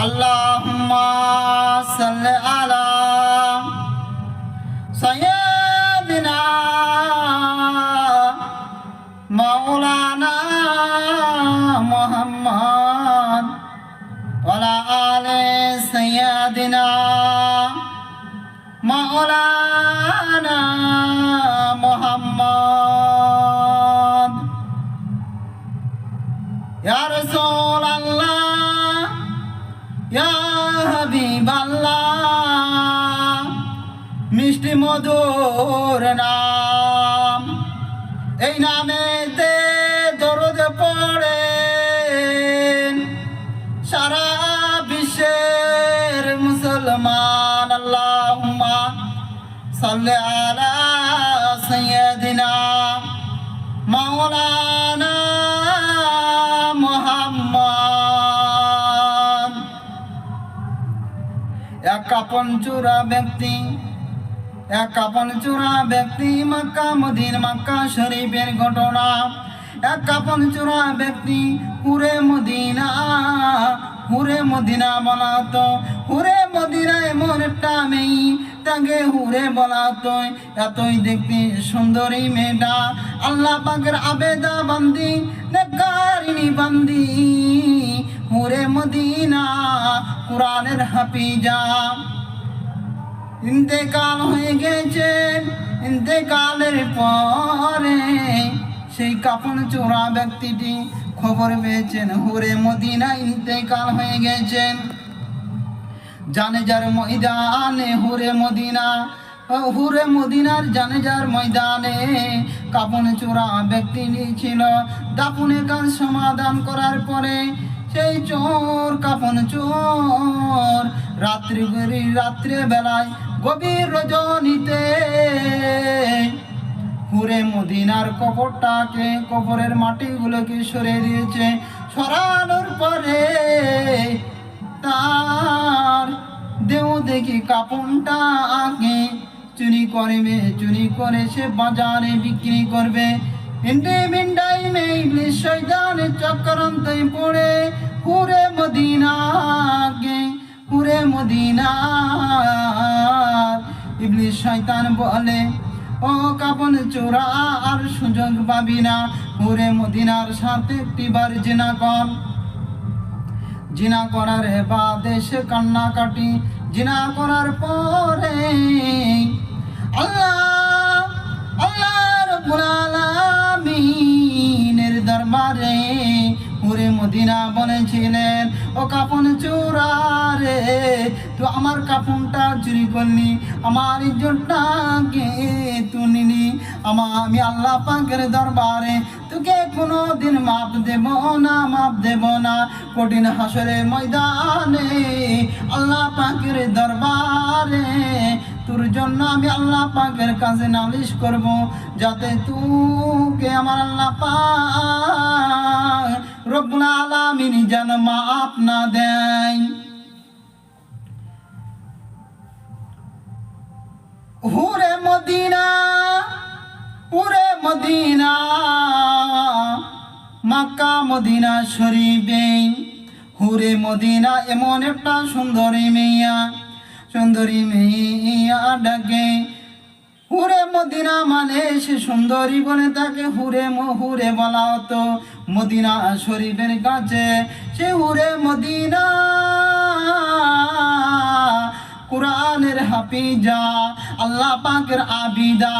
আল্লাহুম্মা সাল্লি আলা সাইয়্যিদিনা মাওলানা মুহাম্মদ ওয়ালা আলি সাইয়্যিদিনা মাওলানা মুহাম্মদ। ইয়া রাসূলুল্লাহ, ইয়া হাবিবাল্লাহ, মিষ্টি মধুর নাম, এই নামেতে দরুদ পড়ে সারা বিশ্বের মুসলমান। আল্লাহুম্মা সাল্লি আলা সাইয়্যিদিনা মাওলানা মুহাম্মদ। এক কাপন চূড়া ব্যক্তি মক্কা মদিনা মক্কা শরীফের ঘটনা। এক কাপন চূড়া ব্যক্তি হুরে মদিনা বলাতো। হুরে মদিনা এমন একটা মেয়ে, তাকে হুরে বলাতো। এতই দেখতে সুন্দরী মেয়েটা, আল্লাহ পাকের আবেদা বান্দি, নেককারিনী বান্দি, হুরে মদিনা কুরআনের হাফিজা। ইন্তেকাল হয়ে গেছে, ইন্তেকালের পরে সেই কাফন চোরা ব্যক্তিটি খবর পেয়েছেন হুরে মদিনা ইন্তেকাল হয়ে গেছেন। জানেজার ময়দানে হুরে মদিনার জানেজার ময়দানে কাফন চোরা ব্যক্তি ছিল। দাফনে কাজ সমাধান করার পরে সেই কাফন চোর রাত্রে বেলায় গভীর রজনীতে হুরে মদিনার কবরের মাটিগুলোকে সরিয়ে দিয়েছে। সরানোর পরে তার দেহ দেখি কাপড়টা আগে চুরি করে সে বাজারে বিক্রি করবে। ইবলিস শয়তানের চক্রান্তে পড়ে হুরে মদিনা ইবলিস শয়তান বলে, ও কাপন চোরা, আর সুযোগ পাবি না। হুরে মদিনার সাথে একটিবার জিনা করার বাদে সে কান্নাকাটি। জিনা করার পরে আল্লাহ রাব্বুল আলামিনের দরবারে হুরে মদিনা বলেছিলেন, ও কাফন চোরা রে, তো আমার কাফনটা চুরি করলি, আমার ইজ্জতটাকে তুই নিলি। আমি আল্লাহ পাকের দরবারে তোকে কোনোদিন মাপ দেব না। কঠিন হাসরের ময়দানে আল্লাহ পাকের দরবারে তোর জন্য আমি আল্লাহ পাকের কাছে নালিশ করব, যাতে তোকে আমার আল্লাহ পাক রব্বুল আলামিন যেন মাপ না দেয়। হুরে মদিনা মক্কা মদিনা শরীফে হুরে মদিনা এমন একটা সুন্দরী মেয়া ডাকে। হুরে মদিনা মানে সে সুন্দরী বলে তাকে হুরে বলা হতো। মদিনা শরীফের কাছে সে হুরে মদিনা কুরআনের হাফিজা, আল্লাহ পাকের আবিদা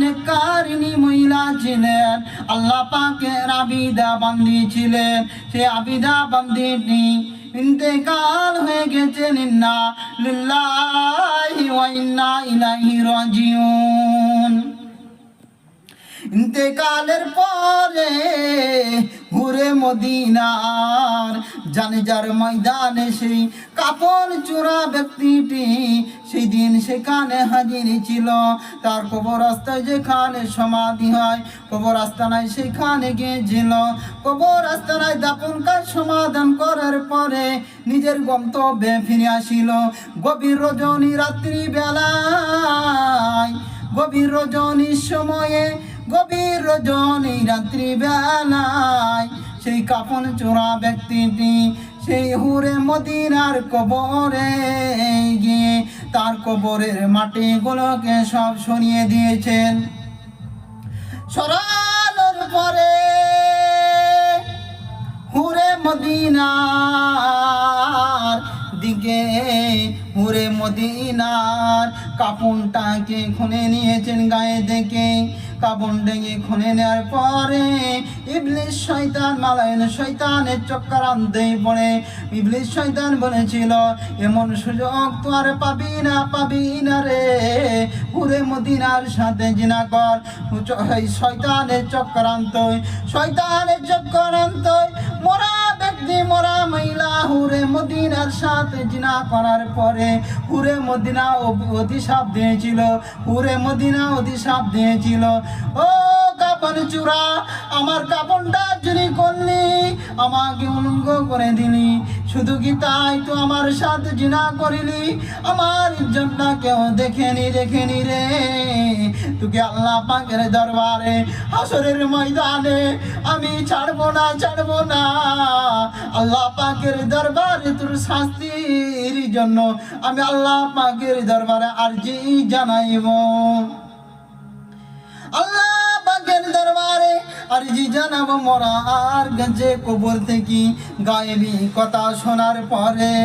নেককারিনী মহিলা ছিলেন। আল্লাহ পাকের আবিদা বান্দি ছিলেন। সে আবিদা বান্দিটি ইন্তেকাল হয়ে গেছেন। ইন্না লিল্লাহি ওয়া ইন্না ইলাইহি রাজিউন। ইন্তেকালের পরে হুরে মদিনার জানেজার ময়দানে সেই কাপড় চোরা ব্যক্তিটি সেই দিন সেখানে হাজির ছিল। তার কবরস্থায় যেখানে সমাধি হয়, কবরস্থানায় সেখানে গিয়েছিল। কবরস্থানায় দাফন কাজ সমাধান করার পরে নিজের গন্তব্যে ফিরে আসিল। গভীর রজনী রাত্রি বেলায়, গভীর রজনীর সময়ে, গভীর রজনী রাত্রি বেলায় সেই কাফন চোরা ব্যক্তিটি সেই হুরে মদিনার কবরে গিয়ে তার কবরের মাটিগুলোকে সব সরিয়ে দিয়েছেন। সরানোর পরে হুরে মদিনার দিকে হুরে মদিনার কাপড়টাকে খুলে নিয়েছেন গায়ে থেকে। কাপড়টাকে খুলে নেওয়ার পরে ইবলিস শয়তান মালায়ন শয়তানের চক্রান্তে পড়ে ইবলিস শয়তান বলেছিল, এমন সুযোগ তো আর পাবি না রে, হুরে মদিনার সাথে জিনা কর। শয়তানের চক্রান্ত মোরা ব্যক্তি মোরা মহিলা হুরে মদিনার সাথে জিনা করার পরে হুরে মদিনা অভিশাপ দিয়েছিল, ও কাপন চূড়া, আমার কাপনটা চুরি করলি, আমাকে উলঙ্গ করে দিলি, শুধু কি তাই তো আমার সাথে জিনা করিলি, আমার ইজ্জতটা কেউ দেখেনি রে। তোকে আল্লাহ পাকের দরবারে হাসরের ময়দানে আমি ছাড়বো না। আল্লাহ পাকের দরবারে তোর শাস্তির জন্য আমি আল্লাহ পাকের দরবারে আরজি জানাইব। আল্লাহ পাকের দরবারে আরজি জানাবো মরার গঞ্জে কবর থেকে গায়েবী কথা শোনার পরে।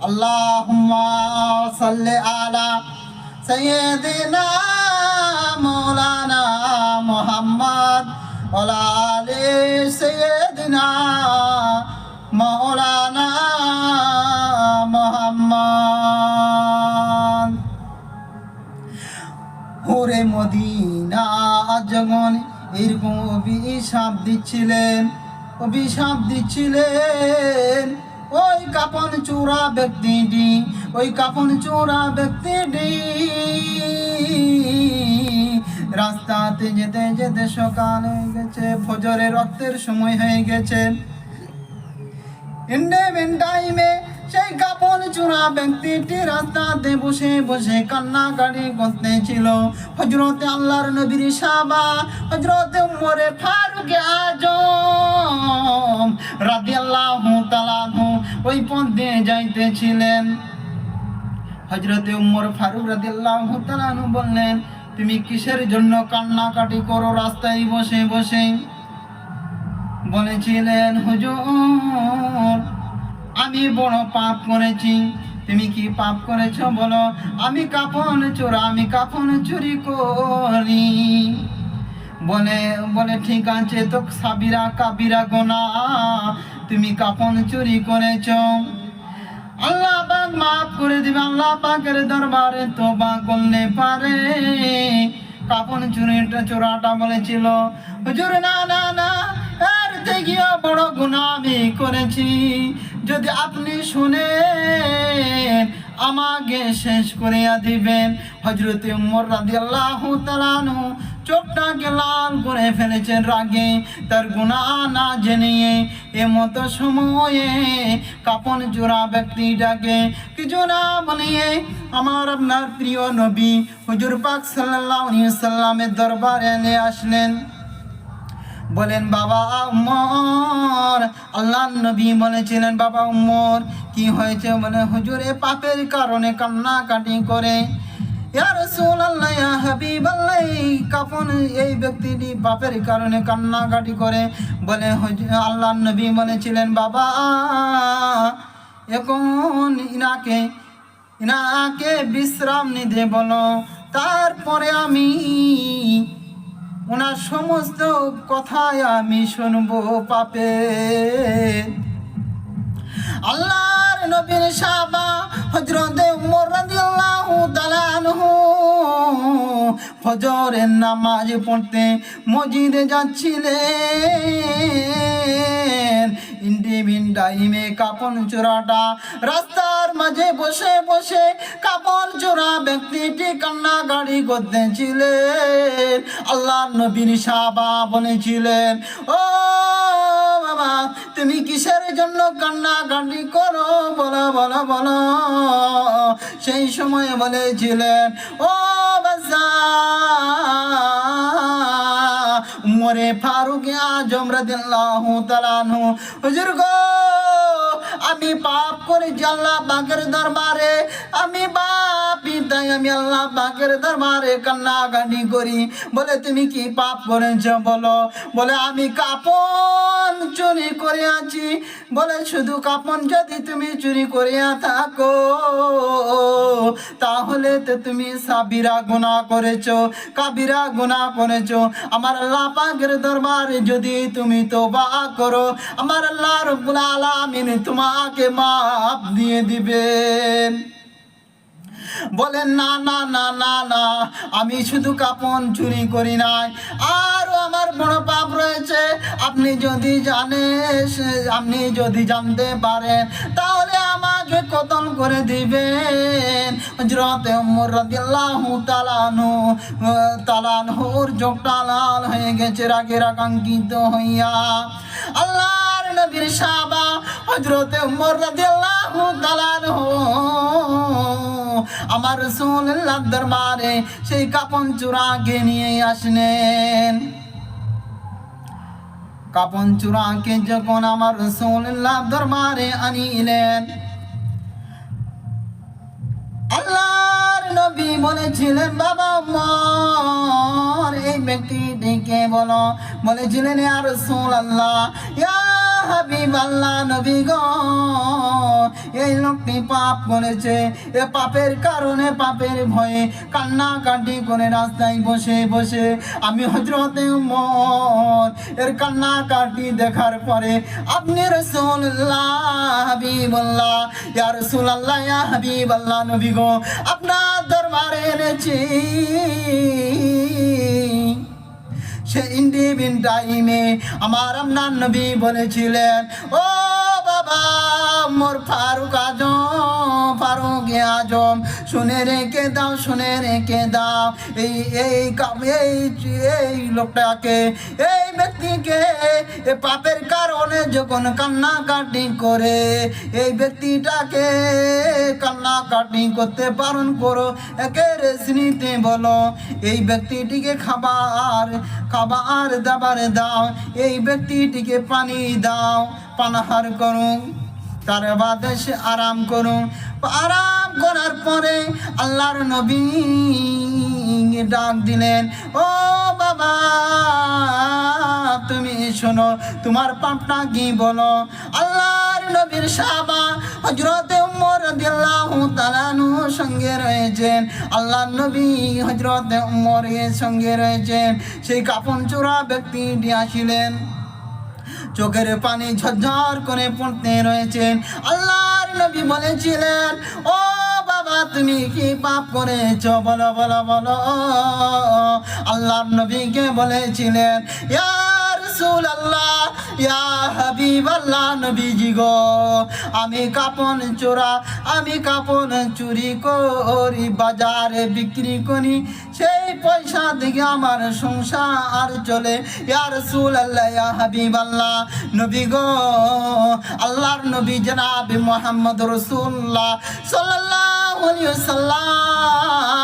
আল্লাহুম্মা সাল্লি আলা সাইয়্যিদিনা মাওলানা মুহাম্মদ ওয়া আলি সাইয়্যিদিনা মাওলানা মুহাম্মদ। হুরে মদিনা যখন এরকম অভিশাপ দিচ্ছিলেন ওই কাপন চূড়া ব্যক্তিটি রাস্তাতে যেতে সকাল হয়ে গেছে, ফজরের রক্তের সময় হয়ে গেছে। টাইমে সেই কাপন চূড়া ব্যক্তিটি রাস্তাতে বসে কান্নাকাটি করতেছিল। হযরতে আল্লাহর নবীর সাহাবা হযরতে উমরে ফারুক আজম রাদিয়াল্লাহু তাআলা আনহু ওই পথ দিয়ে যাইতেছিলেন। হযরতে উমর ফারুক রাদিয়াল্লাহু তাআলা আনহু বললেন, তুমি কিসের জন্য কান্নাকাটি করো রাস্তায় বসে? বলেছিলেন, হুজুর, আমি বড় পাপ করেছি। তুমি কি পাপ করেছো বলো? আমি কাফন চুরি করি। বলে ঠিক আছে, তো সাবিরা কাবিরা গুনাহ, তুমি কাফন চুরি করেছো, আল্লাহ পাক মাফ করে দিবে। আল্লাহ পাকের দরবারে তওবা করলে পারে। কাফন চোরাটা বলেছিল, হুজুর না, এর থেকেও বড় গুনাহ আমি করেছি। যদি আপনি শুনেন আমাকে শেষ করিয়া দিবেন। হযরতে উমর রাদিয়াল্লাহু তাআলা আনহু চোখটাকে লাল করে ফেলেছেন রাগে, তার গুনাহ না জেনে। এমতো সময়ে কাপন চোরা ব্যক্তিটাকে কিছু না বলিয়ে আমার আপনার প্রিয় নবী হুজুর পাক সাল্লাল্লাহু আলাইহি ওয়াসাল্লামের দরবারে নিয়ে আসলেন। বলেন, বাবা উমর, আল্লাহর নবী বলেছিলেন, বাবা উমর কি হয়েছে? বলে, হুজুর পাপের কারণে কান্নাকাটি করে। ইয়া রাসূলুল্লাহ, ইয়া হাবিবাল্লাহ, কাফন এই ব্যক্তিটি পাপের কারণে কান্নাকাটি করে। বলে, আল্লাহর নবী বলেছিলেন, বাবা এখন ইনাকে বিশ্রাম নিতে বলো, তারপরে আমি ওনার সমস্ত কথাই আমি শুনবো পাপে। আল্লাহর নবীর সাহাবা হযরতে উমর রাদিয়াল্লাহু তাআলা আনহু ফজরের নামাজ পড়তে মসজিদে যাচ্ছিলেন। টাইমে কাপন চোরাটা রাস্তার মাঝে বসে কাপন চোরা ব্যক্তিটি কান্নাকাটি করতেছিলেন। আল্লাহর নবীর সাহাবা বলেছিলেন, ও বাবা, তুমি কিসের জন্য কান্নাকাটি করো? বলো। সেই সময় বলেছিলেন, ও বাচ্চা উমরে ফারুক আজম রাদিয়াল্লাহু তাআলা আনহু, হুজুর গো, আমি পাপ করেছি আল্লাহ পাকের দরবারে, আমি পাপী, তাই আমি আল্লাহ পাকের দরবারে কান্নাকাটি করি। বলে তুমি কি পাপ করেছ বলো? বলে আমি কাপন চুরি করে আছি। বলে শুধু কাপন যদি তুমি চুরি করিয়া থাকো তাহলে তো তুমি সাবিরা গুনাহ করেছো, কাবিরা গুনাহ করেছো। আমার আল্লাহ পাকের দরবারে যদি তুমি তওবা করো, আমার আল্লাহ রব্বুল আলামিন তোমাকে মাফ দিয়ে দিবেন। বলেন না না না না না, আমি শুধু কাপন চুরি করি নাই, আরও আমার বড় পাপ রয়েছে। আপনি যদি আপনি যদি জানতে পারেন তাহলে আমাকে কতল করে দিবেন। হযরত ওমর রাদিয়াল্লাহু তাআলা আনহুর চোখটা লাল হয়ে গেছে রাগের আকাঙ্ক্ষিত হইয়া। আল্লাহর নবীর সাহাবা হযরত ওমর রাদিয়াল্লাহু তাআলা আনহু আমার রাসূলুল্লাহ দরবারে সেই কাপন চূড়াকে নিয়ে আসলেন। কাপন চূড়াকে যখন আমার রাসূলুল্লাহ দরবারে আনিলেন, আল্লাহর নবী বলেছিলেন বাবা ওমর এই ব্যক্তিটিকে বলো। বলেছিলেন ইয়া রাসূলুল্লাহ, ইয়া হাবিবাল্লাহ, নবী গো, এই লোকটি পাপ করেছে। এ পাপের কারণে, পাপের ভয়ে কান্নাকাটি করে রাস্তায় বসে বসে আমি হযরত ওমর এর কান্নাকাটি দেখার পরে আপনি রাসূলুল্লাহ, হাবিবাল্লাহ, ইয়া রাসূলুল্লাহ, ইয়া হাবিবাল্লাহ, নবী গো, আপনার দরবারে এনেছি। সে ইন্ডিভিন টাইমে আমার আপনার নবী বলেছিলেন, ও বাবা মোর ফারুক আজম, শুনে রেখে দাও, শুনে রেখে দাও। এই লোকটাকে, এই ব্যক্তিকে পাপের কারণে যখন কান্নাকাটি করে, এই ব্যক্তিটাকে কান্নাকাটি করতে বারণ করো, একে রেসনিতে বলো, এই ব্যক্তিটিকে খাবার দাবার দাও, এই ব্যক্তিটিকে পানি দাও, পানাহার করুন, তার বাদে সে আরাম করুন। আরাম করার পরে আল্লাহর নবী ডাক দিলেন, ও বাবা তুমি শোনো, তোমার পাপটা কি বলো। আল্লাহর নবীর সাহাবা হযরত ওমর রাদিয়াল্লাহু তাআলা আনহুর সঙ্গে রয়েছেন, আল্লাহর নবী হযরত ওমরের সঙ্গে রয়েছেন। সেই কাপন চোরা ব্যক্তিটি আসিলেন, চোখের পানি ঝরঝর করে পড়তে রয়েছেন। আল্লাহর নবী বলেছিলেন, ও বাবা তুমি কি পাপ করেছো বলো বলো বলো। আল্লাহর নবীকে বলেছিলেন, ইয়া রাসূলুল্লাহ, ইয়া হাবিবাল্লাহ, নবীজি গো, আমি কাপন চুরি করি, বাজারে বিক্রি করি, সেই পয়সা থেকে আমার সংসার চলে। ইয়া রাসূলুল্লাহ, ইয়া হাবিবাল্লাহ, নবী গো, আল্লাহর নবী জনাব মুহাম্মদ রাসূলুল্লাহ সাল্লাল্লাহু আলাইহি ওয়াসাল্লাম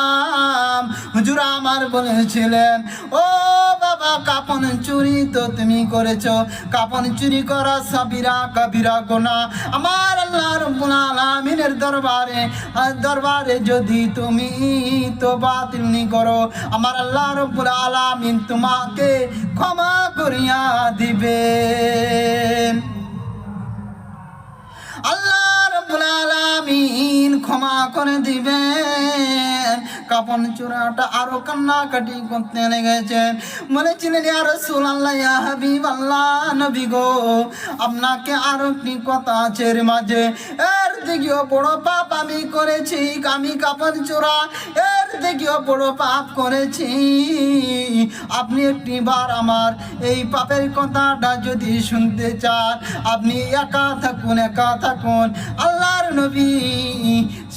হুজুর আমার বলেছিলেন, ও বাবা কাপন চুরি তো তুমি করেছো, কাপন চুরি করা সাবিরা কবিরা গুনাহ। আমার আল্লাহ রাব্বুল আলামিনের দরবারে যদি তুমি তওবা করো, আমার আল্লাহ রাব্বুল আলামিন তোমাকে ক্ষমা করিয়া দিবেন। আল্লাহ রাব্বুল আলামিন ক্ষমা করে দিবেন। কাপন চূড়াটা আরো কান্নাকাটি করতে লেগেছেন। বলেছিলেন, ইয়া রাসূলুল্লাহ, ইয়া হাবিবাল্লাহ, নবী গো, আপনাকে আরো একটি কথা আছে এর মাঝে। এর থেকেও বড় পাপ আমি করেছি, আমি কাপন চূড়া, এর থেকেও বড় পাপ করেছি। আপনি একটিবার আমার এই পাপের কথাটা যদি শুনতে চান, আপনি একা থাকুন, একা থাকুন। আল্লাহর নবী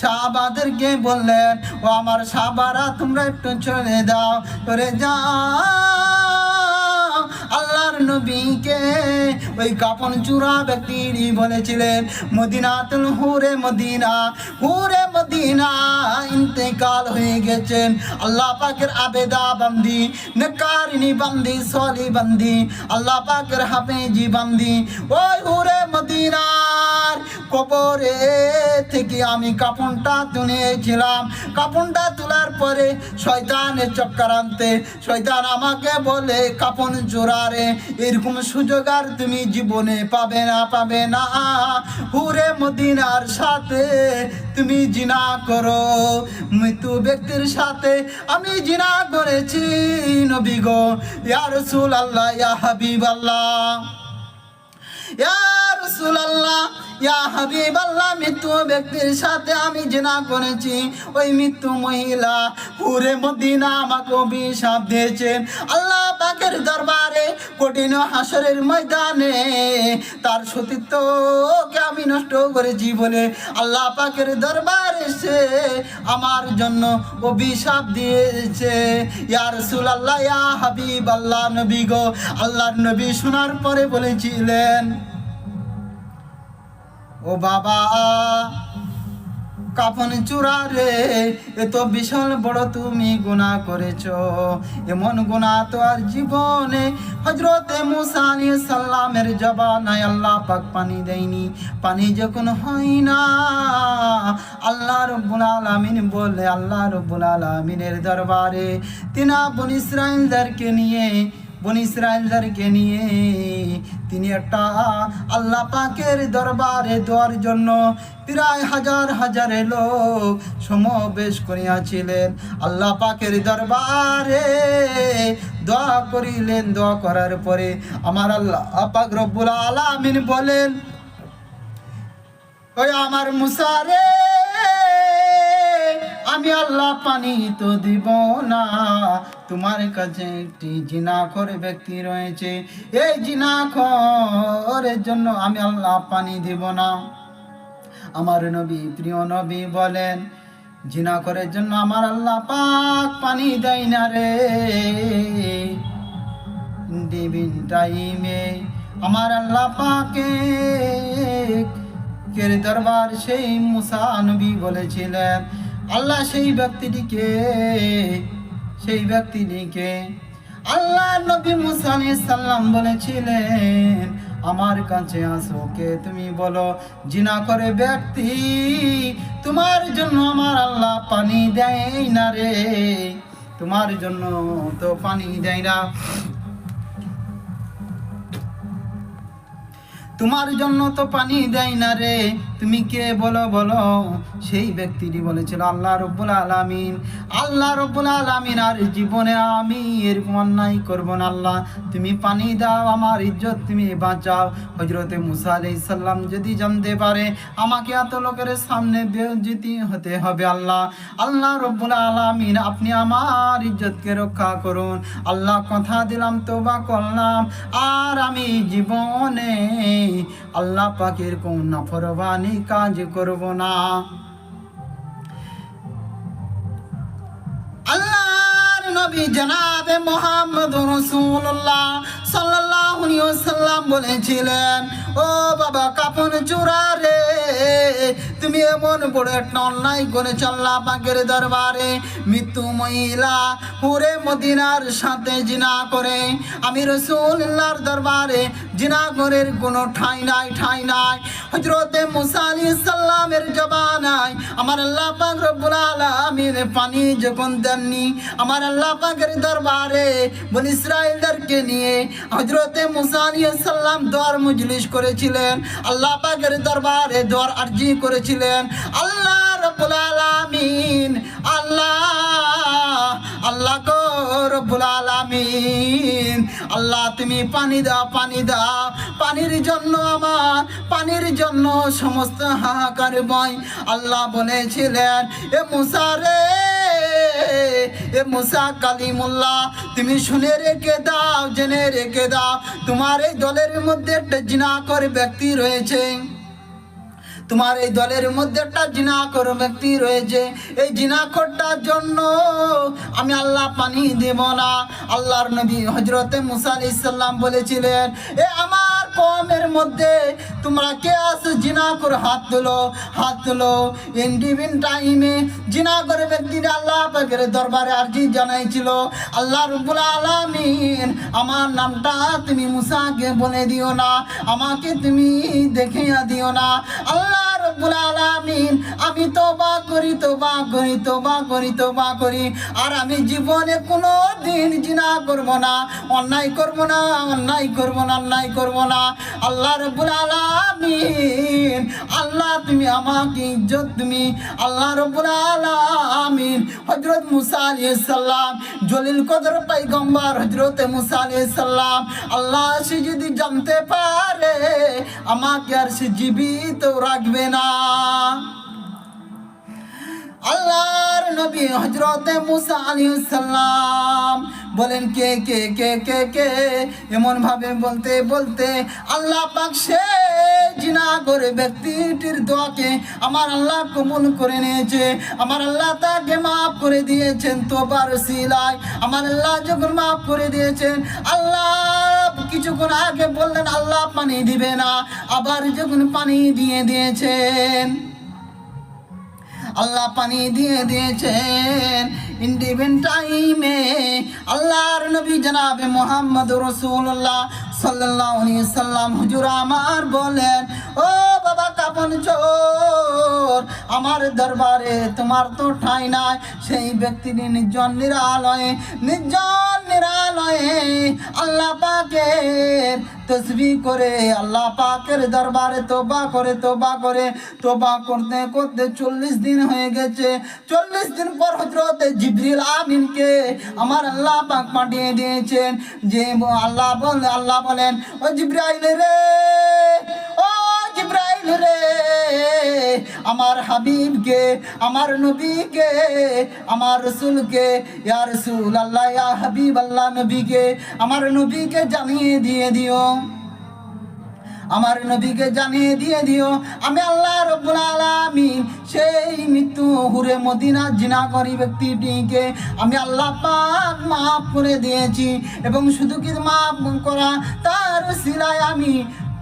সাহাবাদেরকে বললেন, ও আমার সাহাবারা তোমরা একটু চলে যাও, চলে যাও। আল্লাহর আল্লাহর নবীকে ওই কাপন চূড়া ব্যক্তিরই বলেছিলেন মদিনাতুল হুরে মদিনা ইন্তেকাল হয়ে গেছেন। আল্লাহ পাকের আবেদা বান্দি, নেকারিনী বান্দি, সলি বান্দি, আল্লাহ পাকের হাফেজি বান্দি, ওই হুরে মদিনার কবরে থেকে আমি কাপনটা তুলেছিলাম। কাপনটা তোলার পরে শয়তানের চক্রান্তে শয়তান আমাকে বলে কাপন জোড়ারে এরকম সুযোগ আর তুমি জীবনে পাবে না। হুরে মদিনার সাথে তুমি জিনা করো। মৃত্যু ব্যক্তির সাথে আমি জিনা করেছি নবী গো। ইয়া রাসূলুল্লাহ, ইয়া হাবিবাল্লাহ, ইয়া রাসূলুল্লাহ, ইয়া হাবিবাল্লাহ, মৃত্যু ব্যক্তির সাথে আমি জিনা করেছি। ওই মৃত্যু মহিলা হুরে মদিনা আমাকে অভিশাপ দিয়েছেন আল্লাহ পাকের দরবারে। কঠিন হাসরের ময়দানে তার সতীত্বকে আমি নষ্ট করেছি বলে আল্লাহ পাকের দরবারে সে আমার জন্য অভিশাপ দিয়েছে। ইয়া রাসূলুল্লাহ, ইয়া হাবিবাল্লাহ, নবী গো। আল্লাহর নবী শোনার পরে বলেছিলেন, ও বাবা কাফন চূড়া রে, এত বিশাল বড় তুমি গুনাহ করেছ। এমন গুনাহ তো আর জীবনে হযরতে মুসা আলাইহিস সালামের জবানায় আল্লাহ পাক পানি দেয়নি। পানি যখন হয় না আল্লাহ রাব্বুল আলামিন বলে আল্লাহ রাব্বুল আলামিনের দরবারে তিনা বনি ইসরাইলদেরকে নিয়ে তিনি একটা আল্লাহ পাকের দরবারে দোয়ার জন্য প্রায় হাজার লোক সমাবেশ করিয়াছিলেন। আল্লাহ পাকের দরবারে দোয়া করিলেন। দোয়া করার পরে আমার আল্লাহ পাক রব্বুল আলামিন বলেন, ওই আমার মুসা রে, আমি আল্লাহ পানি তো দিব না। তোমার কাছে একটি জিনাখোর ব্যক্তি রয়েছে, এই জিনাখোরের জন্য আমি আল্লাহ পানি দিব না। আমার নবী, প্রিয় নবী বলেন, জিনাখোরের জন্য আমার আল্লাহ পাক পানি দেয় না রে। ডিবিন টাইমে আমার আল্লাহ পাকের দরবার সেই মুসা নবী বলেছিলেন, আল্লাহ সেই ব্যক্তিটিকে আল্লাহ নবী মুসা আলাইহিস সালাম বলেছিলেন, আমার কাছে আসো, কে তুমি বলো। জিনা করে ব্যক্তি, তোমার জন্য আমার আল্লাহ পানি দেয় না রে, তোমার জন্য তো পানি দেয় না, তোমার জন্য তো পানি দেয় না রে, তুমি কে বলো। সেই ব্যক্তিটি বলেছিল আল্লাহ রাব্বুল আলামিন। আল্লাহ রাব্বুল আলামিন, আর জীবনে আমি এরকম অন্যায় করব না আল্লাহ, তুমি পানি দাও, আমার ইজ্জত তুমি বাঁচাও। হযরতে মুসা আলাইহিস সালাম যদি জানতে পারে আমাকে এত লোকের সামনে বেইজ্জতি হতে হবে, আল্লাহ রাব্বুল আলামিন আপনি আমার ইজ্জতকে রক্ষা করুন। আল্লাহ কথা দিলাম, তওবা করলাম, আর আমি জীবনে আল্লাহ পাকের কোন নাফরমানি কাজ করব না। আল্লাহর নবী জনাবে মুহাম্মদুর রাসূলুল্লাহ সাল্লাল্লাহু আলাইহি ওয়াসাল্লাম বলেছিলেন, ও বাবা কাফন চূড়া রে, তুমি এমন বড় একটা অন্যায় করেছ আল্লাহ পাকের দরবারে। মৃত্যু মহিলা হুরে মদিনার সাথে জিনা করে, আমি রাসূলুল্লাহর দরবারে জিনা করার কোনো ঠাঁই নাই। হযরতে মুসা আলাইহিস সালামের জবানায় আমার আল্লাহ পাক রব্বুল আলামিন পানি যখন দেননি, আমার আল্লাহ পাকের দরবারে বনি ইসরাইলদেরকে নিয়ে হযরতে মুসা আলাইহিস সালাম দোয়ার মজলিস করেছিলেন, আল্লাহ পাকের দরবারে দোয়ার আরজি করেছিলেন। আল্লাহ রাব্বুল আলামিন, আল্লাহ গো রব্বুল আলামিন, আল্লাহ তুমি পানি দাও, পানির জন্য সমস্ত হাহাকার বয়। আল্লাহ বলেছিলেন, এ মুসা রে, এ মুসা কালিমুল্লাহ, তুমি শুনে রেখে দাও, জেনে রেখে দাও, তোমার এই দলের মধ্যে একটা জিনাখোর ব্যক্তি রয়েছে, তোমার এই দলের মধ্যে একটা জিনাখোর ব্যক্তি রয়েছে, এই জিনাখোরটার জন্য আমি আল্লাহ পানি দেব না। আল্লাহর নবী হযরতে মুসা আলাইহিস সালাম বলেছিলেন, এ আমার কওমের মধ্যে তোমরা কে আছে জিনাখোর? হাত তোলো, হাত তোলো। ইন্ডিভিন টাইমে জিনাখোর ব্যক্তিরা আল্লাহ পাকের দরবারে আরজি জানাইছিল, আল্লাহ রাব্বুল আলামিন আমার নামটা তুমি মুসাকে বলে দিও না, আমাকে তুমি দেখিয়া দিও না। আল্লাহ রাব্বুল আলামিন আমি তওবা করি, তওবা করি, তওবা করি, তওবা করি, আর আমি জীবনে কোনো দিন জিনা করব না, অন্যায় করব না, অন্যায় করব না, অন্যায় করব না। আল্লাহ রাব্বুল আলামিন, আল্লাহ তুমি আমাকে ইজ্জত তুমি, আল্লাহ রাব্বুল আলামিন হযরত মুসা আলাইহিস সালাম জলিল কদর পয়গম্বর হযরতে মুসা আলাইহিস সালাম, আল্লাহ সে যদি জানতে পারে আমাকে আর সে জীবিত রাখবে না। আল্লাহর নবী হযরতে মুসা আলাইহিস সালাম বলেন কে কে কে কে কে এমন ভাবে বলতে বলতে আল্লাহ পাক সে জিনাখোর ব্যক্তিটির দোয়াকে আমার আল্লাহ কবুল করে নিয়েছে। আমার আল্লাহ তাকে মাফ করে দিয়েছেন তওবার ওসিলায়। আমার আল্লাহ যখন মাফ করে দিয়েছেন, আল্লাহ কিছুক্ষণ আগে বললেন আল্লাহ পানি দিবে না, আবার যখন পানি দিয়ে দিয়েছেন, আল্লাহ পানি দিয়ে দিয়েছেন। ইন্ডিপেন্ডেন্ট টাইমে আল্লাহর নবী জনাবে মুহাম্মদ রাসূলুল্লাহ সাল্লাল্লাহু আলাইহি সাল্লাম হুজুর আমার বলেন, ও বাবা কাপন চোর, আমার দরবারে তোমার তো ঠাঁই নাই। সেই ব্যক্তিটি নির্জন নিরালয়ে, নির্জন নিরালয়ে আল্লাহ পাকের তসবিহ করে, আল্লাহ পাকের দরবারে তওবা করে, তওবা করে, তওবা করতে করতে 40 দিন হয়ে গেছে। 40 দিন পর হযরতে জিবরিল আমিনকে আমার আল্লাহ পাক পাঠিয়ে দিয়েছেন। যে আল্লাহ বলেন, ও জিবরাইল রে, ও জিবরাইল রে, আমার হাবিবকে, আমার নবীকে, আমার রাসূলকে, ইয়া রাসূল আল্লাহ, ইয়া হাবিব আল্লাহ, নবীকে, আমার নবীকে জানিয়ে দিয়ে দিও, আমার নবীকে জানিয়ে দিয়ে দিও আমি আল্লাহ রাব্বুল আলামিন সেই মৃত্যু হুরে মদিনা জিনাকরি ব্যক্তিটিকে আমি আল্লাহ পাক মাফ করে দিয়েছি। এবং শুধু কি মাফ করা, তার ওসিলায় আমি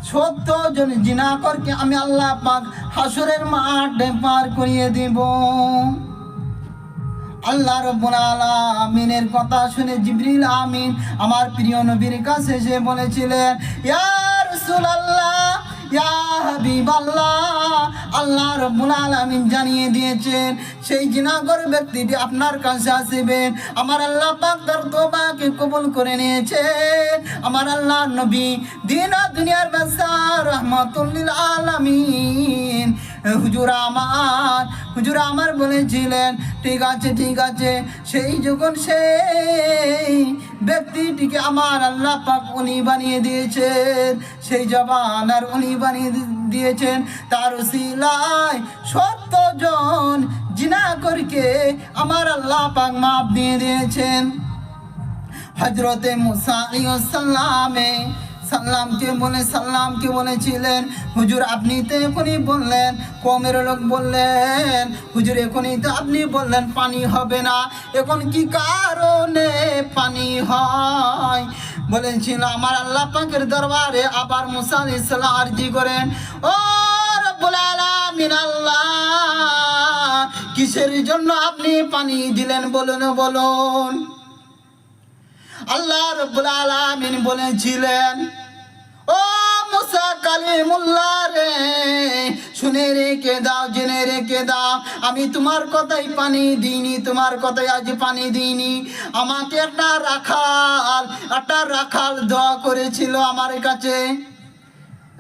70 জন জিনাকরকে আমি আল্লাহ পাক হাসরের মাঠে পার করিয়ে দেব। আল্লাহ রাব্বুল আলামিনের কথা শুনে জিবরিল আমিন আমার প্রিয় নবীর কাছে এসে বলেছিলেন, ইয়া রাসূলুল্লাহ, ইয়া হাবিবাল্লাহ, আল্লাহ রাব্বুল আলামিন জানিয়ে দিয়েছেন সেই জিনাখোর ব্যক্তিটি আপনার কাছে আসবেন। আমার আল্লাহ পাক তার তওবাকে কবুল করে নিয়েছেন। আমার আল্লাহর নবী দিন ও দুনিয়ার বাদশাহ রাহমাতুল লিল আলামিন হুজুর আমার বলেছিলেন, ঠিক আছে, ঠিক আছে। সেই যখন সেই ব্যক্তিটিকে আমার আল্লাহ পাক উনি বানিয়ে দিয়েছেন, সেই জবানার উনি বানিয়ে দিয়েছেন, তার উসিলায় 70 জন জিনাখোরকে আমার আল্লাহ পাক মাফ দিয়ে দিয়েছেন। হযরতে মুসা আলাইহিস সাল্লামকে বলেছিলেন, হুজুর আপনি তো এখনই বললেন, কওমের লোক বললেন, হুজুর এখনই তো আপনি বললেন পানি হবে না, এখন কি কারণে পানি হয়? বলেছিল আমার আল্লাহ পাকের দরবারে আবার মুসা আলাইহিস সালাম আরজি করেন, ও রব্বুল আলামিন আল্লাহ, কিসের জন্য আপনি পানি দিলেন বলুন। আল্লাহ রাব্বুল আলামিন বলেছিলেন, ও মুসা কালিমুল্লাহ রে, শুনে রেখে দাও, জেনে রেখে দাও, আমি তোমার কথাই পানি দিইনি, তোমার কথাই আজ পানি দিইনি। আমাকে একটা রাখাল দোয়া করেছিল আমার কাছে,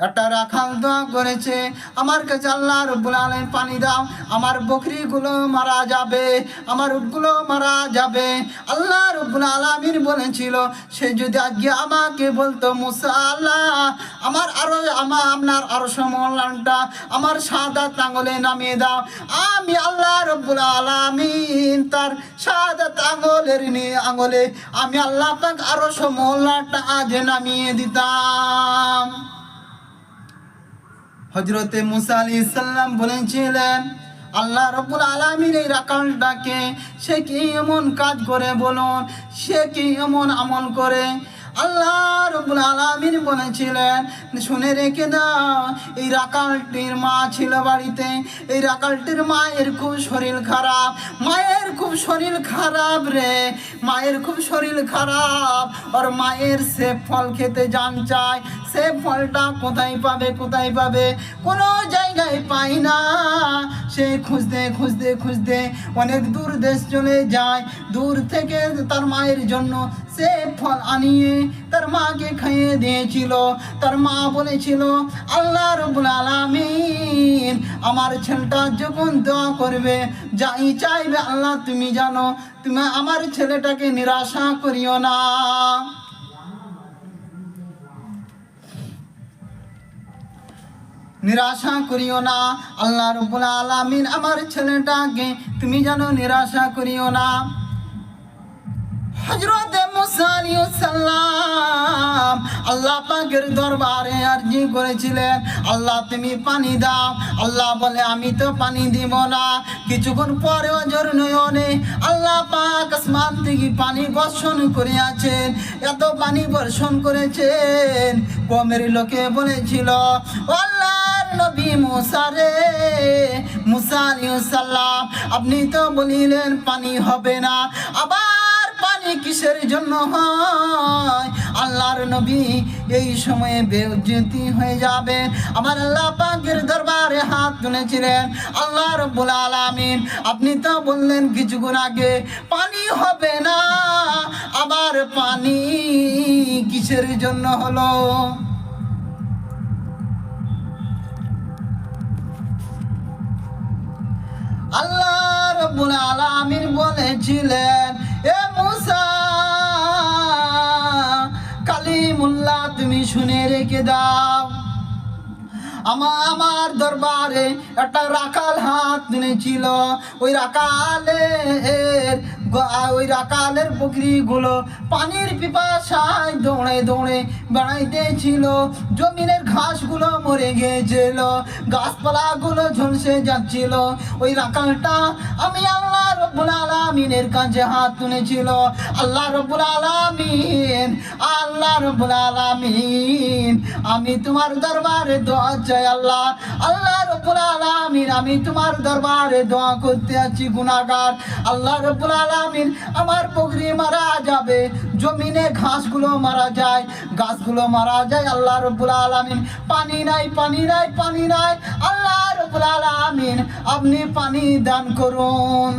একটা রাখাল দোয়া করেছে আমার কাছে, আল্লাহ রাব্বুল আলামিন পানি দাও, আমার বকরিগুলো মারা যাবে, আমার উটগুলো মারা যাবে। আল্লাহ রাব্বুল আলামিন বলেছিল, সে যদি আজকে আমাকে বলতো, মুসা আল্লাহ আপনার আরশ মওলানাটা আমার শাহাদাত আঙ্গুলে নামিয়ে দাও, আমি আল্লাহ রাব্বুল আলামিন তার শাহাদাত আঙ্গুলে আমি আল্লাহ পাক আরশ মওলানাটা আজ নামিয়ে দিতাম। হযরতে মুসা আলাইহিস সালাম বলেছিলেন, আল্লাহ রাব্বুল আলামিন এই রাখালটাকে সে কি এমন কাজ করে বলুন, সে কি এমন আমল করে? আল্লাহ রাব্বুল আলামিন বলেছিলেন, শুনে রেখে দাও, এই রাখালটির মা ছিল বাড়িতে। এই রাখালটির মায়ের খুব শরীর খারাপ, মায়ের খুব শরীর খারাপ রে, মায়ের খুব শরীর খারাপ। আর মায়ের সে ফল খেতে জান চায়, সে ফলটা কোথায় পাবে, কোথায় পাবে? কোনো জায়গায় পাই না। সে খুঁজতে খুঁজতে খুঁজতে অনেক দূর দেশ চলে যায়। দূর থেকে তার মায়ের জন্য সে ফল আনিয়ে তার মাকে খাইয়ে দিয়েছিল। তার মা বলেছিল, আল্লাহ রাব্বুল আলামিন আমার ছেলেটা যখন দোয়া করবে, যাই চাইবে আল্লাহ তুমি জানো, তুমি আমার ছেলেটাকে নিরাশা করিও না। নিরাশা করিও না, আল্লাহ রাব্বুল আলামিন আমার ছেলেটাকে তুমি জানো নিরাশা করিও না। হযরত মুসা আলাইহিস সালাম আল্লাহ পাকের দরবারে আরজি করেছিলেন, আল্লাহ তুমি পানি দাও। আল্লাহ বলে, আমি তো পানি দিব না। কিছুক্ষণ পরে অজর নয়নে আল্লাহ পাক আসমান থেকে পানি বর্ষণ করে আছেন। এত পানি বর্ষণ করেছেন, কমের লোকে বলেছিল, আল্লাহর নবী মুসা রে, মুসা আলাইহিস সালাম আপনি তো বলিলেন পানি হবে না, আবার পানি কিসের জন্য হয়? আল্লাহর নবী এই সময়ে বেইজ্জতি হয়ে যাবে। আমার আল্লাহ পাকের দরবারে হাত তুলেছিলেন, আল্লাহ রাব্বুল আলামিন আপনি তো বললেন কিছুক্ষণ আগে পানি হবে না, আবার পানি কিসের জন্য হলো? আল্লাহ রাব্বুল আলামিন বলেছিলেন, এ মুসা কালিমুল্লাহ তুমি শুনে রেখে দাও, আমার দরবারে একটা রাখাল হাত তুলেছিল। ওই রাখালের বকরিগুলো পানির পিপাসায় দৌড়ে দৌড়ে বেড়াইতেছিল। জমিনের ঘাসগুলো মরে গিয়েছিল, গাছপালাগুলো ঝলসে যাচ্ছিল। ওই রাখালটা আমি আল্লাহ রাব্বুল আলামিনের কাছে হাত তুলেছিল। আল্লাহ রাব্বুল আলামিন, আল্লাহ রাব্বুল আলামিন আমি তোমার দরবারে দোয়া চাই। আল্লাহ, আল্লাহ রাব্বুল আলামিন আমি তোমার দরবারে দোয়া করতে আছি গুনাহগার। আল্লাহ রাব্বুল আলামিন আমার বকরি মারা যাবে, জমিনে ঘাসগুলো মারা যায়, গাছগুলো মারা যায়। আল্লাহ রাব্বুল আলামিন পানি নাই, পানি নাই, পানি নাই। আল্লাহ রাব্বুল আলামিন আপনি পানি দান করুন।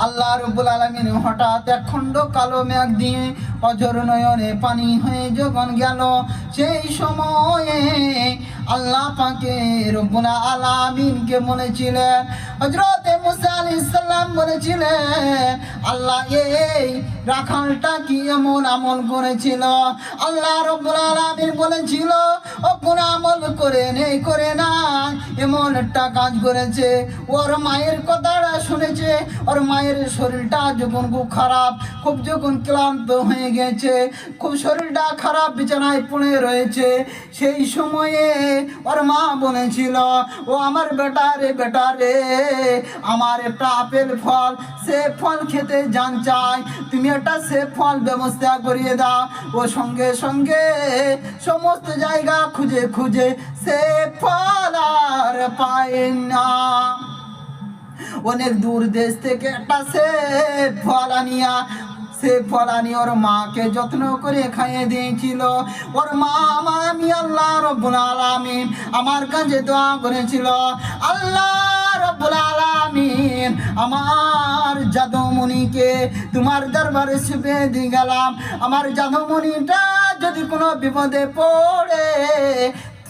আল্লাহ রাব্বুল আলামিন হঠাৎ এক খণ্ড কালো মেঘ দিয়ে অঝর নয়নে পানি হয়ে যখন গেল, সেই সময়ে আল্লাহ পাকে রব্বুল আলামিনকে বলেছিলেন, হযরত মুসা আলাইহিস সালাম বলেছিলেন, আল্লাহ এই রাখালটা কি এমন আমল করেছিল? আল্লাহ রাব্বুল আলামিন বলেছিল, ও কোন আমল করে নেই, করে না, এমন একটা কাজ করেছে। ওর মায়ের কথাটা শুনেছে। ওর মায়ের শরীরটা যখন খুব খারাপ, খুব যখন ক্লান্ত হয়ে গেছে, খুব শরীরটা খারাপ, বিছানায় পড়ে রয়েছে, সেই সময়ে ওর মা বলেছিল, ও আমার বেটা রে, বেটা রে, আমার একটা আপেল ফল, সে ফল খেতে জান চাই, তুমি একটা সে ফল ব্যবস্থা করিয়ে দাও। ও সঙ্গে সঙ্গে সমস্ত জায়গা খুঁজে খুঁজে সে ফল আর পায় না। অনেক দূর দেশ থেকে একটা সে ফল আনিয়া, সে ফল আনি ওর মাকে যত্ন করে খাইয়ে দিয়েছিল। ওর মা আমি আল্লাহ রাব্বুল আলামিন আমার কাছে দোয়া করেছিল, আল্লাহ রাব্বুল আলামিন আমার জাদুমণিকে তোমার দরবারে ছুপে দিয়ে গেলাম। আমার জাদুমণিটা যদি কোনো বিপদে পড়ে,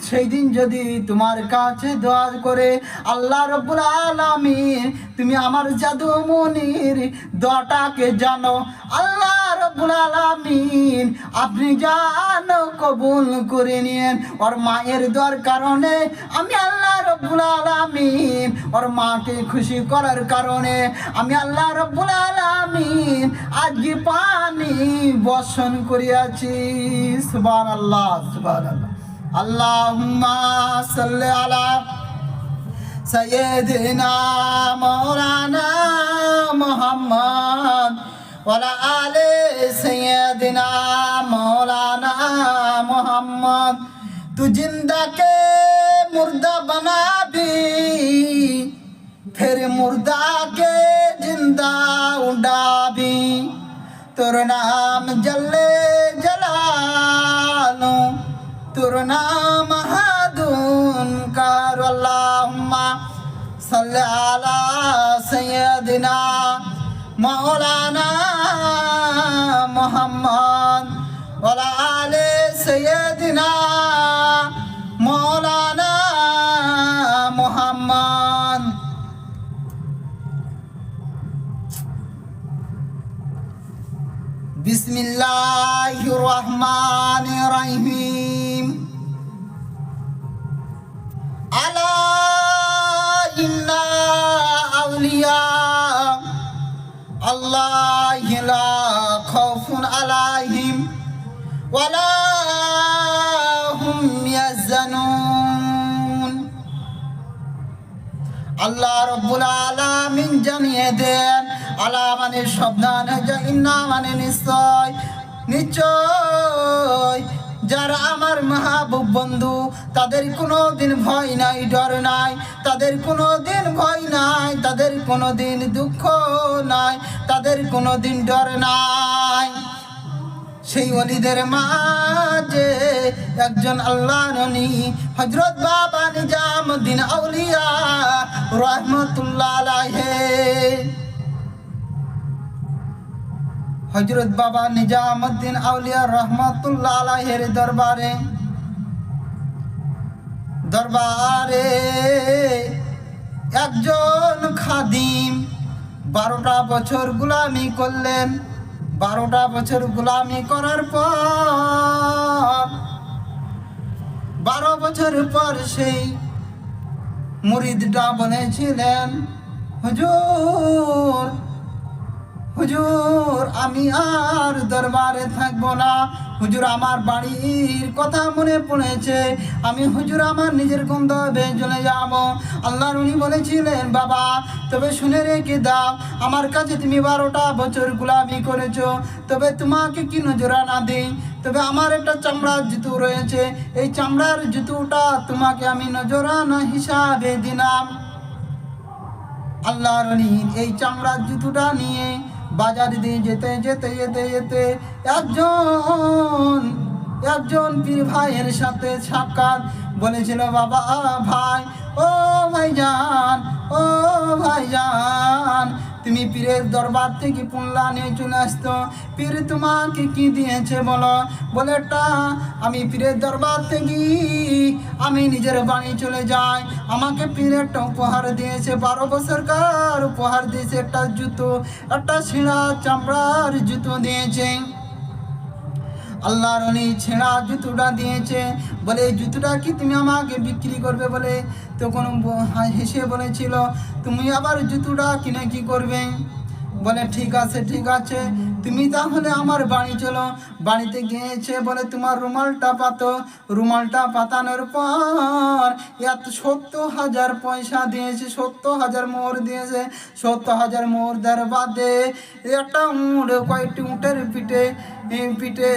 সেই দিন যদি তোমার কাছে দোয়া করে, আল্লাহ রাব্বুল আলামিন তুমি আমার জাদুমণির দোয়াটাকে জানো। আল্লাহ রাব্বুল আলামিন আপনি জানো কবুল করে নিয়েন। ওর মায়ের দোয়ার কারণে আমি আল্লাহ রাব্বুল আলামিন ওর মাকে খুশি করার কারণে আমি আল্লাহ রাব্বুল আলামিন আজকে পানি বর্ষণ করিয়াছি। সুবহানাল্লাহ, সুবহানাল্লাহ। আল্লাহুম্মা সাল্লি আলা সাইয়্যিদিনা মাওলানা মুহাম্মদ ওয়ালা আলি সাইয়্যিদিনা মাওলানা মুহাম্মদ। तू जिंदा के मुर्दा बना भी, फिर मुर्दा के जिंदा उड़ा भी। तुर नाम जल्ले जलालो, तुर नाम हादुन कर। अल्लाहुम्मा सल्ली अला सय्यदिना मौलाना मुहम्मद वाला आले सय्यदिना मौलाना मुहम्मद। बिस्मिल्लाहिर्रहमानिर्रहीम। अला इन्ना औलिया अल्लाहि ला खौफुन अलैहिम वला हुम याहज़नून। আল্লাহ রব্বুল আলামিন জানিয়ে দেন, আলা মানে সাবধান, ইন্না মানে নিশ্চয়, নিশ্চয় যারা আমার মাহবুব বন্ধু তাদের কোনো দিন ভয় নাই, ডর নাই, তাদের কোনো দিন ভয় নাই, তাদের কোনো দিন দুঃখ নাই, তাদের কোনো দিন ডর নাই। সেই ওলিদের মাঝে একজন আল্লাহর নবী হযরত বাবা নিজামুদ্দিন আউলিয়া রাহমাতুল্লাহ আলাইহি। হযরত বাবা নিজামুদ্দিন আউলিয়া রাহমাতুল্লাহ আলাইহির দরবারে একজন খাদিম 12টা বছর গোলামি করলেন। 12টা বছর গোলামি করার পর 12 বছর পর সেই মুরিদটা বলেছিলেন, হুজুর হুজুর আমি আর দরবারে থাকবো না, হুজুর আমার বাড়ির কথা মনে পড়েছে, আমি হুজুর আমার নিজের গন্তব্যে চলে যাব। আল্লাহর উনি বলেছিলেন, বাবা তবে শুনে রেখে দাও, আমার কাছে তুমি 12টা বছর গোলামি করেছো, তবে তোমাকে কি নজরানা দিই, তবে আমার একটা চামড়ার জুতো রয়েছে, এই চামড়ার জুতোটা তোমাকে আমি নজরানা হিসাবে দিলাম। আল্লাহর উনি এই চামড়ার জুতোটা নিয়ে বাজার দিয়ে যেতে যেতে যেতে যেতে একজন পীর ভাইয়ের সাথে সাক্ষাৎ। বলেছিল, বাবা ভাই, ও ভাইজান, ও ভাইজান, তুমি পীরের দরবার থেকে পুল্লা নিয়ে চলে আসতো, পীর তোমাকে কি দিয়েছে বলো? বলে, আমি পীরের দরবার থেকে আমি নিজের বাড়ি চলে যাই, আমাকে পীর একটা উপহার দিয়েছে, 12 বছরকার উপহার দিয়েছে, একটা জুতো, একটা ছেঁড়া চামড়ার জুতো দিয়েছে। আল্লাহর উনি ছেঁড়া জুতোটা দিয়েছে, বলে এই জুতোটা কি তুমি আমাকে বিক্রি করবে? বলে তখন হেসে বলেছিল, তুমি আবার জুতোটা কিনে কি করবে? বলে ঠিক আছে ঠিক আছে, তুমি তাহলে আমার বাড়ি চলো। বাড়িতে গিয়েছে, বলে তোমার রুমালটা পাতো। রুমালটা পাতানোর পর 70,000 পয়সা দিয়েছে, 70,000 মোহর দিয়েছে। 70,000 মোহর দেওয়ার বাদে একটা উঁট, কয়েকটি উঁটের পিঠে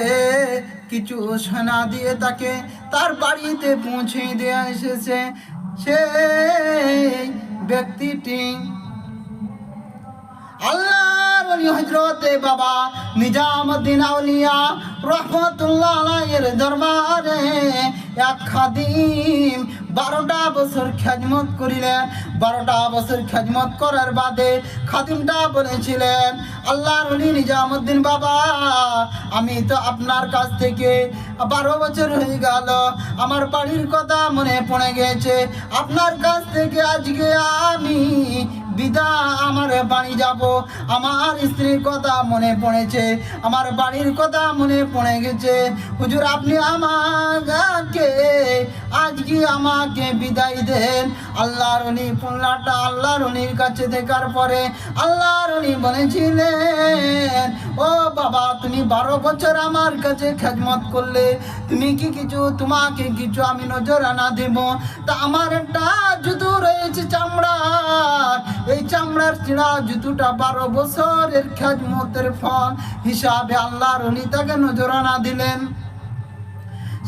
কিছু সোনা দিয়ে তাকে তার বাড়িতে পৌঁছে দিয়ে এসেছে। সেই ব্যক্তিটি আল্লাহর ওলি হযরতে বাবা নিজামুদ্দিন আউলিয়া রাহমাতুল্লাহ আলাইহির দরবারে এক খাদিম 12টা বছর খেদমত করিলেন। 12টা বছর খেদমত করার বাদে খাদিমটা বলেছিলেন, আল্লাহর ওলি নিজামুদ্দিন বাবা, আমি তো আপনার কাছ থেকে 12 বছর হয়ে গেল, আমার বাড়ির কথা মনে পড়ে গেছে, আপনার কাছ থেকে আজকে আমি বিদায় আমার বাড়ি যাব। আমার স্ত্রীর কথা মনে পড়েছে, আমার বাড়ির কথা মনে পড়ে গেছে। হুজুর আপনি আমাকে আজকে আমাকে বিদায় দেন। আল্লাহর ওলি পুল্লাটা আল্লাহর ওলির কাছে দেখার পরে আল্লাহর ওলি বলেছিলেন, ও বাবা তুমি 12 বছর আমার কাছে খেদমত করলে, তুমি কি কিছু তোমাকে কিছু আমি নজরানা দেব? তা আমার একটা জুতো রয়েছে চামড়ার, এই চামড়ার চিড়া জুতোটা 12 বছরের খেদমতের ফল হিসাবে আল্লাহর ওলি তাকে নজরানা দিলেন।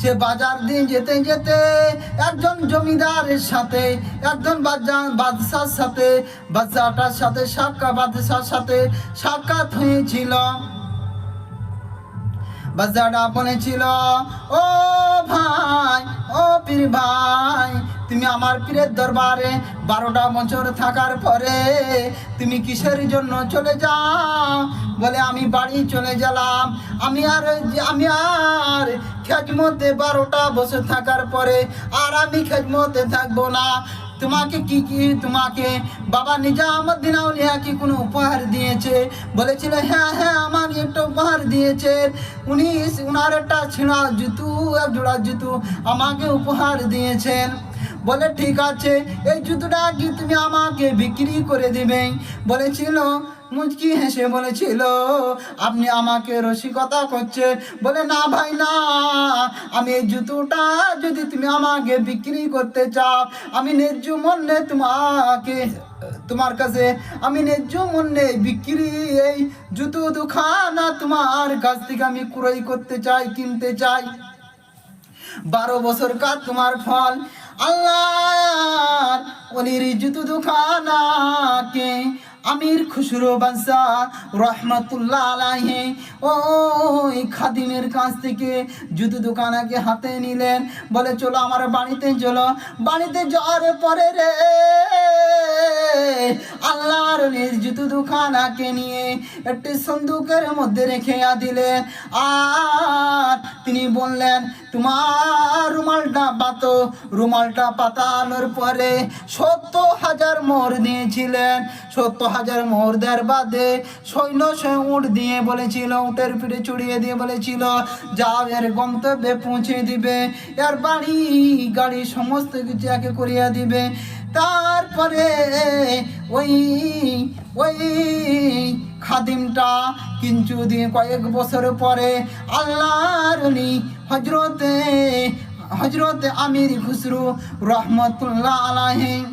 সে বাজার দিয়ে যেতে যেতে একজন জমিদারের সাথে, একজন বাদশার সাথে, বাদশাটার সাথে বাদশার সাথে সাক্ষাৎ হয়েছিল। বাদশাটা বলেছিল, ও ভাই, ও পীর ভাই, তুমি আমার পীরের দরবারে 12টা বছর থাকার পরে তুমি কিসের জন্য চলে যাও? বলে আমি বাড়ি চলে গেলাম, আমি আর খেদমতে 12টা বছর থাকার পরে আর আমি খেদমতে থাকবো না। তোমাকে তোমাকে বাবা নিজামুদ্দিন আউলিয়া কি কোনো উপহার দিয়েছে? বলেছিল হ্যাঁ হ্যাঁ আমাকে একটা উপহার দিয়েছে, উনার একটা ছিঁড়া জুতো, এক জোড়া জুতো আমাকে উপহার দিয়েছেন। বলে ঠিক আছে, এই জুতোটা কি তুমি আমাকে বিক্রি করে দিবে? বলেছিল, মুচকি হেসে বলেছিল, আপনি আমাকে রসিকতা করছেন। বলে না ভাই না, আমি এই জুতোটা যদি তুমি আমাকে বিক্রি করতে চাও, আমি ন্যায্য মূল্যে তোমার কাছে আমি ন্যায্য মূল্যে বিক্রি, এই জুতো দুখানা তোমার কাছ থেকে আমি ক্রয় করতে চাই, কিনতে চাই। 12 বছর কাজ তোমার ফল। আল্লাহর ওলির জুতো দুখানাকে আমির খুসরো বাদশাহ রহমতুল্লাহ আলাইহি ওই খাদিমের কাছ থেকে জুতো দোকানাকে হাতে নিলেন। বলে চলো আমার বাড়িতে চলো। বাড়িতে যাওয়ার পরে রে আল্লাহর জুতো দোকানাকে নিয়ে একটি সন্দুকের মধ্যে রেখে দিলেন। আর তিনি বললেন, তোমার রুমালটা পাতো। রুমালটা পাতানোর পরে 70,000 মোহর দিয়েছিলেন। 70,000 মোহর দেওয়ার বাদে সৈন্য উট দিয়ে বলেছিল, উটের পিঠে চড়িয়ে দিয়ে বলেছিল, যাও এর গন্তব্যে পৌঁছে দিবে, এর বাড়ি গাড়ি সমস্ত কিছু একে করিয়া দিবে। তারপরে ওই খাদিমটা কিছু দিয়ে কয়েক বছর পরে আল্লাহর ওলি হজরতে আমির খুসরো রহমতুল্লাহ আলাইহির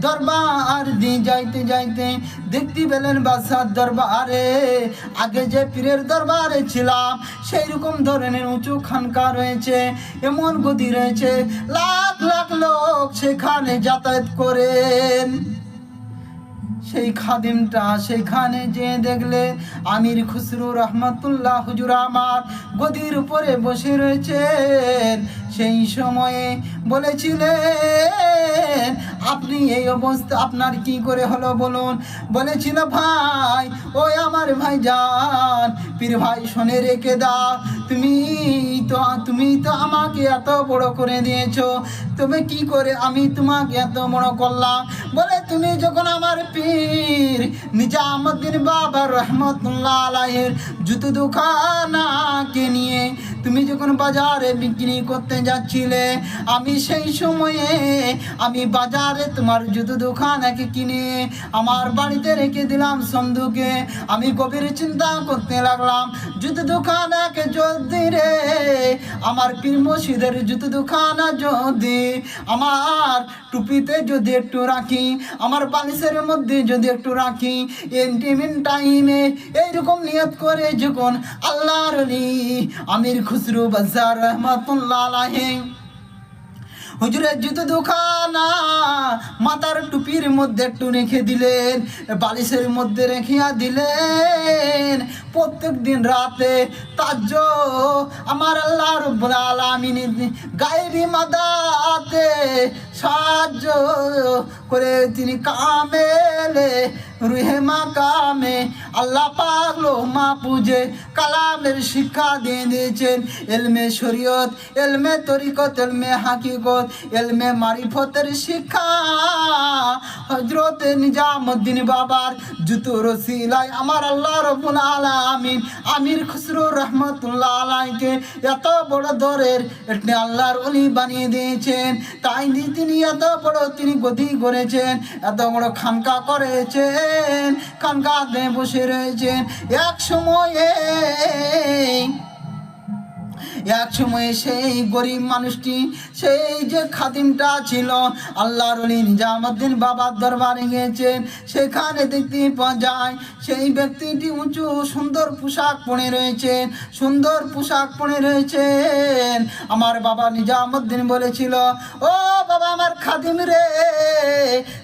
দরবার দিয়ে যাইতে যাইতে দেখতে পেলেন বাদশার দরবারে আগে যে পীরের দরবারে ছিলাম সেই রকম ধরনের উঁচু খানকা রয়েছে, এমন গদি রয়েছে, লাখ লাখ লোক সেখানে যাতায়াত করেন। সেই খাদিমটা সেখানে যে দেখলে আমির খুসরো রহমতুল্লাহ হুজুর আমার গদির উপরে বসে রয়েছেন। সেই সময়ে বলেছিলেন, আপনি এই অবস্থা আপনার কি করে হলো বলুন? বলেছিল, ভাই ওই আমার ভাইজান পীর ভাই শুনে রেখে দাও, তুমি তো আমাকে এত বড় করে দিয়েছো, তুমি কি করে আমি তোমাকে এত বড় করলাম? বলে তুমি যখন আমার পীর নিজামুদ্দিন বাবা রহমতুল্লাহ আলাইহির জুতো দোকানাকে নিয়ে তুমি যখন বাজারে বিক্রি করতে যাচ্ছিলে, আমি সেই সময়ে আমি বাজারে তোমার জুতো দোকানাকে কিনে আমার বাড়িতে রেখে দিলাম সন্দুকে। আমি গভীর চিন্তা করতে লাগলাম, জুতো দোকানাকে যদি রে আমার পীর মসজিদের জুতো দোকানা যদি আমার টুপিতে যদি একটু রাখি, আমার বালিশের মধ্যে যদি একটু রাখি, ইন্টিমিন টাইমে এইরকম নিয়ত করে যখন আল্লাহর ওলি আমির খুসরো বাদশাহ রহমতুল্লাহ আলাইহি হুজুরের জুতো দোকানা মাথার টুপির মধ্যে একটু রেখে দিলেন, বালিশের মধ্যে রেখিয়া দিলেন। প্রত্যেক দিন রাতে তাজ্জুদ আমার আল্লাহ রাব্বুল আলামিন গায়বী মাদাতে সাহায্য করে তিনি কামেলে রুহে মাকামে আল্লাহ পাক লৌহ মাহফুজে কালামের শিক্ষা দিয়ে দিয়েছেন, ইলমে শরীয়ত, ইলমে তরিকত, ইলমে হাকিকত, ইলমে মারিফতের শিক্ষা হযরত নিজামুদ্দিন বাবার জুতোর ওসিলায় আমার আল্লাহ রাব্বুল আলামিন আমির খুসরো রহমাতুল্লাহ আলাইহিকে এত বড় দরের একটি আল্লাহর ওলি বানিয়ে দিয়েছেন। তাই তিনি এত বড় তিনি গদি করেছেন, এত বড় খানকা করেছেন, খানকাতে বসে রয়েছেন। এক সময়ে সেই গরিব মানুষটি, সেই যে খাদিমটা ছিল আল্লাহর ওলি নিজামুদ্দিন বাবার দরবারে গিয়েছেন, সেখানে দেখতে পাওয়া যায় সেই ব্যক্তিটি উঁচু সুন্দর পোশাক পরে রয়েছেন, সুন্দর পোশাক পরে রয়েছেন। আমার বাবা নিজামুদ্দিন বলেছিল, ও বাবা আমার খাদিম রে,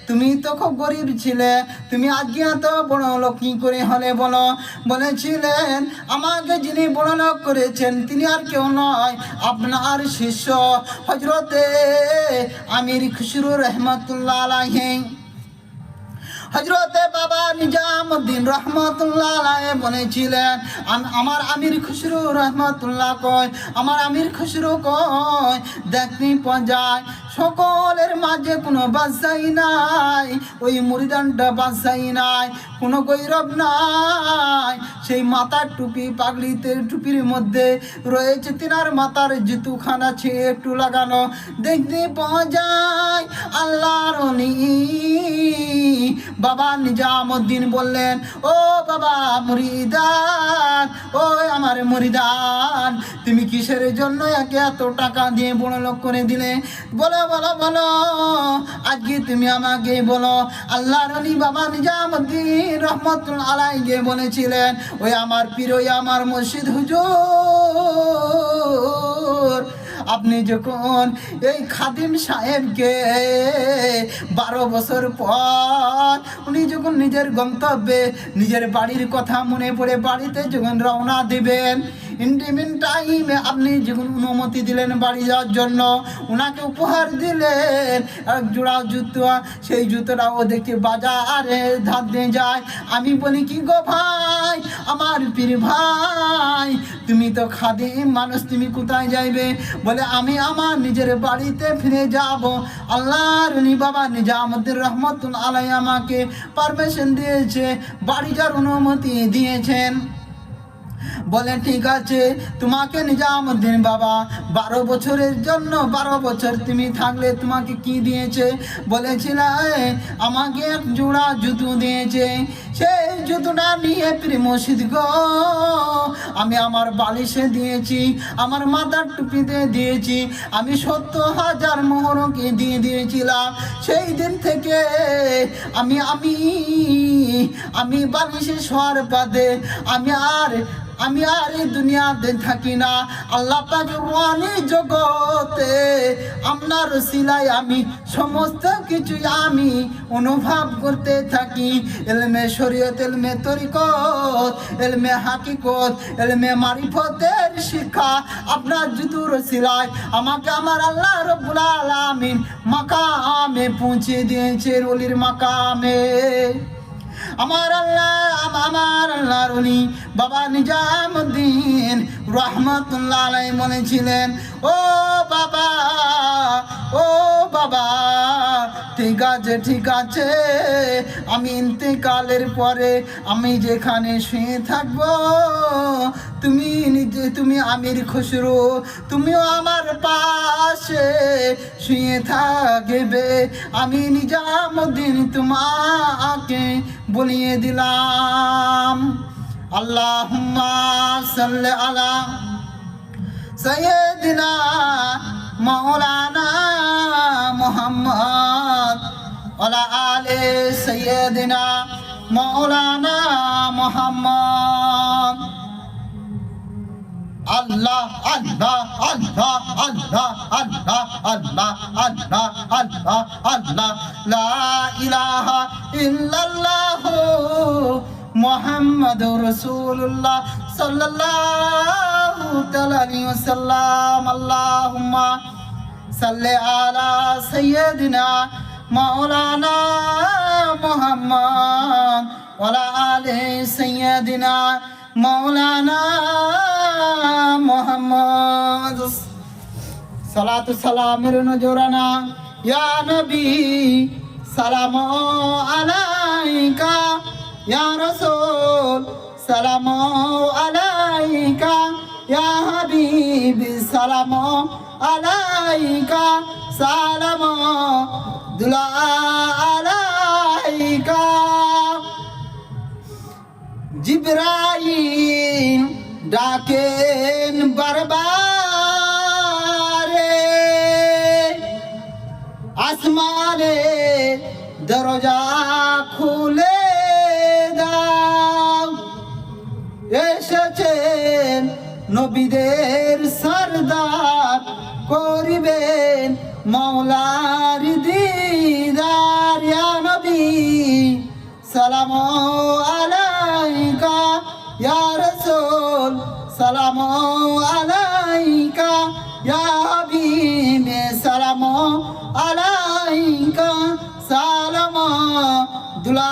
তুমি তো খুব গরিব ছিলে, তুমি আজকে এত বড় লোক কি করে হলে বলো? বলেছিলেন, আমাকে যিনি বড় লোক করেছেন তিনি আর কেউ নয়, আপনার শিষ্য হযরতে আমির খুসরো রহমাতুল্লাহ আলাইহি। হযরতে বাবা নিজামুদ্দিন রহমাতুল্লাহ আলাইহি বলেছিলেন, আমার আমির খুসরো রহমাতুল্লাহ কয়, আমার আমির খুসরো কয়, দেখতে পাওয়া যায় সকলের মাঝে কোনো বাদশাহী নাই, ওই মুরিদানটা বাদশাহী নাই, কোনো গৈরব নাই। সেই মাথার টুপি, পাগড়িতে টুপির মধ্যে রয়েছে তিনার মাথার জুতুখানা ছেড়ে একটু লাগানো, দেখতে পাওয়া যায় আল্লাহর ওলি। বাবা নিজামুদ্দিন বললেন, ও বাবা মুরিদান, ও আমার মুরিদান, তুমি কিসের জন্য একে এত টাকা দিয়ে বড় লোক করে দিলে? বলো বলো বলো, আজকে তুমি আমাকে বলো। আল্লাহর ওলি বাবা নিজামুদ্দিন রহমাতুল্লাহ আলাইহি বলেছিলেন, ওই আমার পীর, ওই আমার মুর্শিদ হুজুর, আপনি যখন এই খাদিম সাহেবকে 12 বছর পর উনি যখন নিজের গন্তব্যে, নিজের বাড়ির কথা মনে পড়ে বাড়িতে যখন রওনা দিবেন, ইন্ডিমিন টাইমে আপনি যখন অনুমতি দিলেন বাড়ি যাওয়ার জন্য, ওনাকে উপহার দিলেন এক জোড়া জুতো। সেই জুতোটাও দেখে বাজারে ধার দিয়ে যায়। আমি বলি, কি গো ভাই, আমার পীর ভাই, তুমি তো খাদিম মানুষ, তুমি কোথায় যাইবে? বলে, আমি আমার নিজের বাড়িতে ফিরে যাব। আল্লাহর ওলি বাবা নিজামুদ্দিন রহমাতুল্লাহ আলাইহি আমাকে পারমিশন দিয়েছে, বাড়ি যাওয়ার অনুমতি দিয়েছেন। বলে, ঠিক আছে, তোমাকে নিজামুদ্দিন বাবা 12 বছরের জন্য, 12 বছর তুমি থাকলে তোমাকে কি দিয়েছে? বলেছিল, আমাকে এক জোড়া জুতো দিয়েছে। সেই জুতোটা নিয়ে পীর মুর্শিদ গো আমি আমার বালিশে দিয়েছি, আমার মাথার টুপিতে দিয়েছি, আমি 70,000 মোহরকে দিয়ে দিয়েছিলাম। সেই দিন থেকে আমি আমি আমি বালিশে শোয়ার বাদে আমি আর এই দুনিয়াতে থাকি না। আল্লাহ পাকের রুহানি জগতে আপনার ওসিলায় আমি সমস্ত কিছু আমি অনুভব করতে থাকি। ইলমে শরীয়ত, ইলমে তরিকত, ইলমে হাকিকত, ইলমে মারিফতের শিক্ষা আপনার জুতুর ওসিলায় আমাকে আমার আল্লাহ রাব্বুল আলামিন মাকামে পৌঁছে দিয়েছে, ওলির মাকামে। আমার আল্লাহর ওলি বাবা নিজামুদ্দিন রহমাতুল্লাহ আলাইহি বলেছিলেন, ও বাবা, ও বাবা, ঠিক আছে, ঠিক আছে, আমি ইন্তেকালের পরে আমি যেখানে শুয়ে থাকবো, তুমি আমির খুসরো, তুমিও আমার পাশে শুয়ে থাকবে। আমি নিজামুদ্দিন তোমাকে বলিয়ে দিলাম। আল্লাহুম্মা সাল্লি আলা সাইয়্যিদিনা মাওলানা মুহাম্মদ ওয়ালা আলি সাইয়্যিদিনা মাওলানা মুহাম্মদ। আল্লাহ আল্লাহ আল্লাহ আল্লাহ আল্লাহ আল্লাহ আল্লাহ আল্লাহ আল্লাহ, লা ইলাহা ইল্লাল্লাহু মুহাম্মাদুর রাসূলুল্লাহ সাল্লাল্লাহু তাআলা আলাইহি ওয়াসাল্লাম। আল্লাহুম্মা সাল্লি আলা সাইয়্যিদিনা মাওলানা মুহাম্মদ ওয়ালা আলে সাইয়্যিদিনা মাওলানা মুহাম্মদ। সালাতু সালামের নজরানা ইয়া নবী সালাম আলাইকা, ইয়া রাসূল সালাম আলাইকা, ইয়া হাবিবি সালাম আলাইকা, সালাম দুলা আলাইকা। জিবরাইল ডাকেন বারবারে, আসমানে দরজা খুলে দাও। এসেছেন নবীদের সরদার, করিবেন মাওলার দিদার। ইয়া নবী সালাম আলাইকা, ইয়া রাসূল সালাম আলাইকা, ইয়া হাবিব সালাম আলাইকা, সালাম দুলা